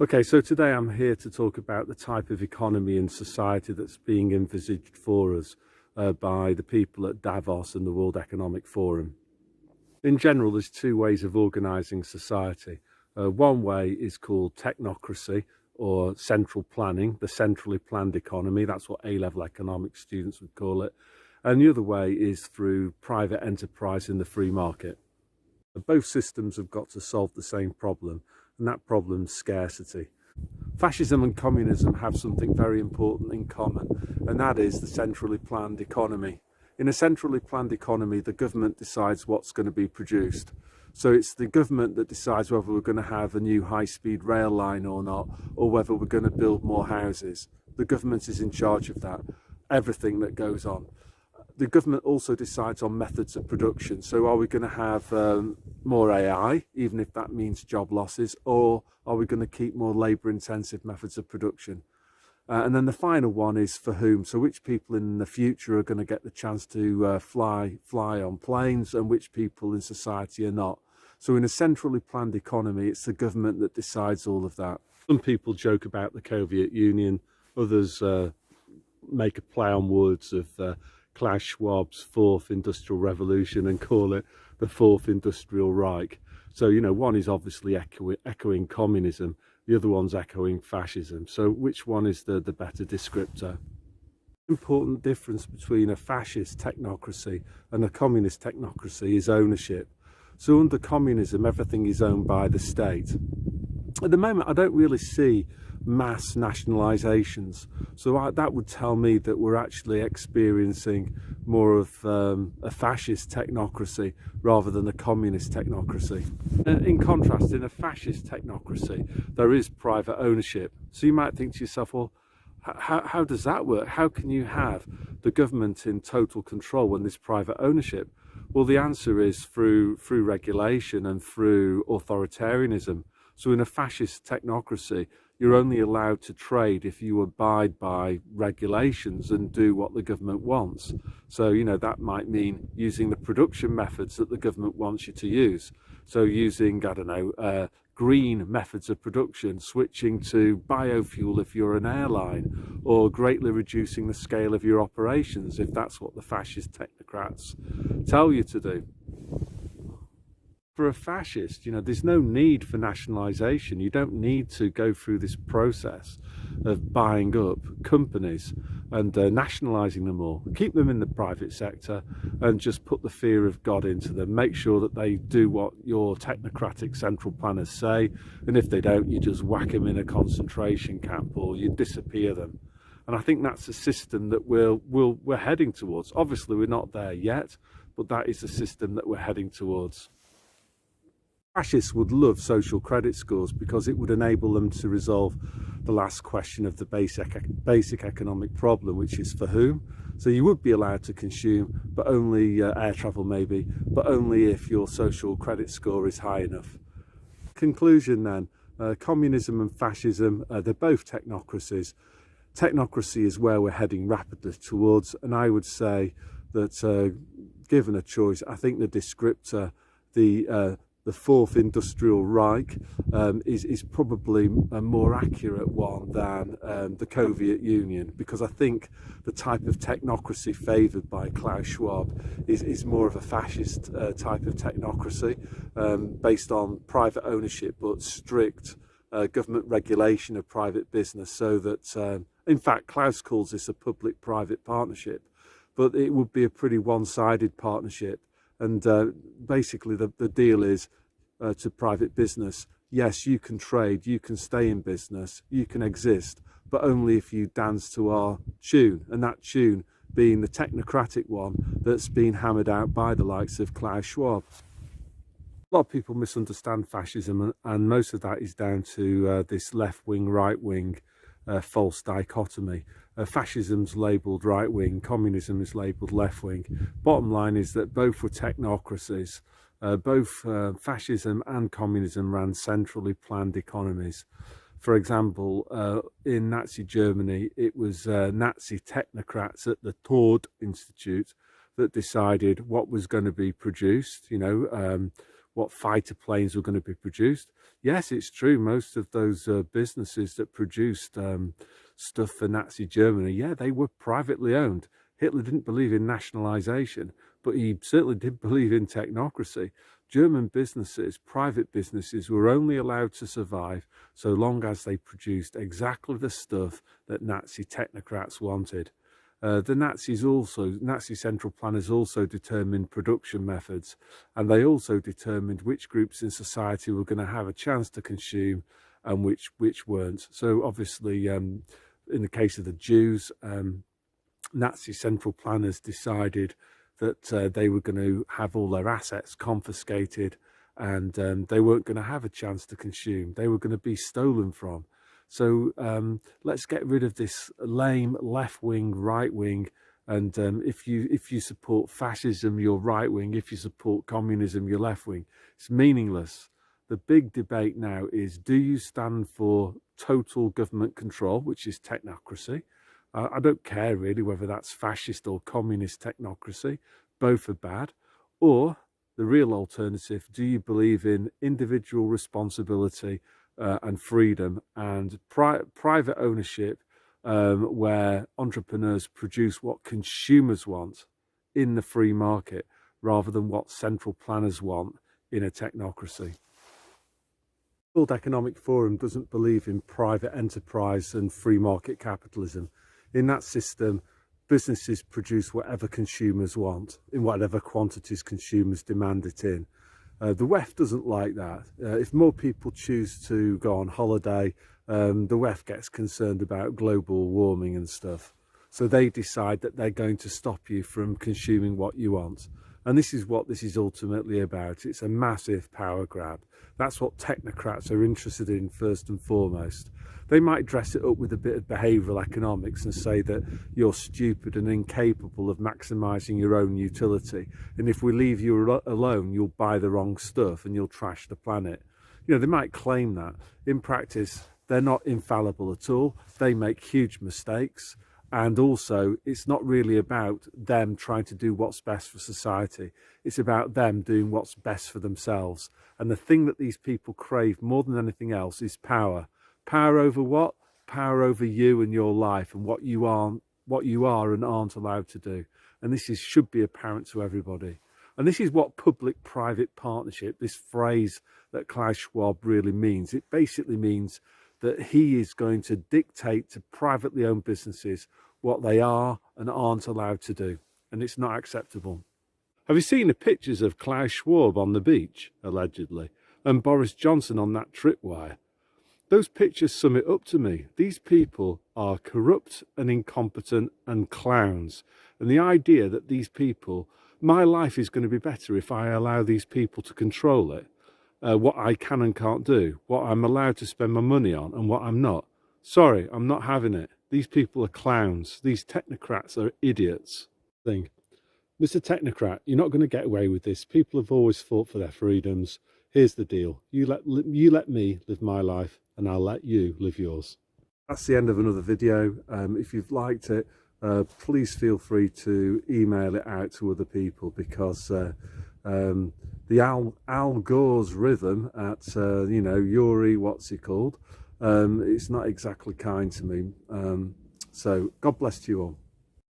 Okay, so today I'm here to talk about the type of economy and society that's being envisaged for us by the people at Davos and the World Economic Forum. In general, there's two ways of organising society. One way is called technocracy or central planning, the centrally planned economy. That's what A-level economics students would call it. And the other way is through private enterprise in the free market. Both systems have got to solve the same problem, and that problem's scarcity. Fascism and communism have something very important in common, and that is the centrally planned economy. In a centrally planned economy, the government decides what's going to be produced. So it's the government that decides whether we're going to have a new high-speed rail line or not, or whether we're going to build more houses. The government is in charge of that, everything that goes on. The government also decides on methods of production. So are we going to have more AI, even if that means job losses, or are we going to keep more labour intensive methods of production? And then the final one is for whom. So which people in the future are going to get the chance to fly on planes, and which people in society are not. So in a centrally planned economy, it's the government that decides all of that. Some people joke about the Soviet Union, others make a play on words of Klaus Schwab's fourth industrial revolution and call it the fourth industrial Reich. So, you know, one is obviously echoing communism, the other one's echoing fascism. So which one is the better descriptor? Important difference between a fascist technocracy and a communist technocracy is ownership. So under communism, everything is owned by the state. At the moment, I don't really see mass nationalisations, so that would tell me that we're actually experiencing more of a fascist technocracy rather than a communist technocracy. In contrast, in a fascist technocracy, there is private ownership. So you might think to yourself, well, how does that work? How can you have the government in total control when there's private ownership? Well, the answer is through regulation and through authoritarianism. So in a fascist technocracy, you're only allowed to trade if you abide by regulations and do what the government wants. So, you know, that might mean using the production methods that the government wants you to use. So using, I don't know, green methods of production, switching to biofuel if you're an airline, or greatly reducing the scale of your operations if that's what the fascist technocrats tell you to do. For a fascist, you know, there's no need for nationalisation. You don't need to go through this process of buying up companies and nationalising them all. Keep them in the private sector and just put the fear of God into them. Make sure that they do what your technocratic central planners say, and if they don't, you just whack them in a concentration camp or you disappear them. And I think that's a system that we're heading towards. Obviously, we're not there yet, but that is the system that we're heading towards. Fascists would love social credit scores because it would enable them to resolve the last question of the basic economic problem, which is for whom. So you would be allowed to consume, but only air travel maybe, but only if your social credit score is high enough. Conclusion then, communism and fascism, they're both technocracies. Technocracy is where we're heading rapidly towards, and I would say that given a choice, I think the descriptor, the fourth industrial Reich is probably a more accurate one than the Soviet Union, because I think the type of technocracy favoured by Klaus Schwab is more of a fascist type of technocracy based on private ownership but strict government regulation of private business, so that in fact Klaus calls this a public-private partnership, but it would be a pretty one-sided partnership. And basically the deal is to private business, yes, you can trade, you can stay in business, you can exist, but only if you dance to our tune, and that tune being the technocratic one that's been hammered out by the likes of Klaus Schwab. A lot of people misunderstand fascism, and most of that is down to this left-wing, right-wing false dichotomy. Fascism's labelled right-wing, communism is labelled left-wing. Bottom line is that both were technocracies. Both fascism and communism ran centrally planned economies. For example, in Nazi Germany, it was Nazi technocrats at the Tod Institute that decided what was going to be produced, you know, what fighter planes were going to be produced. Yes, it's true, most of those businesses that produced stuff for Nazi Germany, yeah, they were privately owned. Hitler didn't believe in nationalisation, but he certainly did believe in technocracy. German businesses, private businesses, were only allowed to survive so long as they produced exactly the stuff that Nazi technocrats wanted. The Nazi central planners also determined production methods, and they also determined which groups in society were going to have a chance to consume and which weren't. So obviously, in the case of the Jews, Nazi central planners decided that they were going to have all their assets confiscated, and they weren't going to have a chance to consume. They were going to be stolen from. So let's get rid of this lame left wing, right wing, and if you support fascism, you're right wing. If you support communism, you're left wing. It's meaningless. The big debate now is: do you stand for total government control, which is technocracy? I don't care really whether that's fascist or communist technocracy. Both are bad. Or the real alternative: do you believe in individual responsibility and freedom and private ownership, where entrepreneurs produce what consumers want in the free market rather than what central planners want in a technocracy? The World Economic Forum doesn't believe in private enterprise and free market capitalism. In that system, businesses produce whatever consumers want in whatever quantities consumers demand it in. The WEF doesn't like that. If more people choose to go on holiday, the WEF gets concerned about global warming and stuff. So they decide that they're going to stop you from consuming what you want. And this is what this is ultimately about. It's a massive power grab. That's what technocrats are interested in first and foremost. They might dress it up with a bit of behavioural economics and say that you're stupid and incapable of maximising your own utility. And if we leave you alone, you'll buy the wrong stuff and you'll trash the planet. You know, they might claim that. In practice, they're not infallible at all. They make huge mistakes. And also, it's not really about them trying to do what's best for society. It's about them doing what's best for themselves. And the thing that these people crave more than anything else is power. Power over what? Power over you and your life and what you are and aren't allowed to do. And this should be apparent to everybody. And this is what public-private partnership, this phrase that Klaus Schwab really means. It basically means that he is going to dictate to privately owned businesses what they are and aren't allowed to do. And it's not acceptable. Have you seen the pictures of Klaus Schwab on the beach, allegedly, and Boris Johnson on that tripwire? Those pictures sum it up to me. These people are corrupt and incompetent and clowns. And the idea that these people, my life is going to be better if I allow these people to control it. What I can and can't do, what I'm allowed to spend my money on and what I'm not. Sorry, I'm not having it. These people are clowns. These technocrats are idiots. Mr. Technocrat, you're not going to get away with this. People have always fought for their freedoms. Here's the deal. You let me live my life and I'll let you live yours. That's the end of another video. If you've liked it, please feel free to email it out to other people, because the Al Gore's rhythm at, Yuri, what's he called? It's not exactly kind to me. So God bless you all.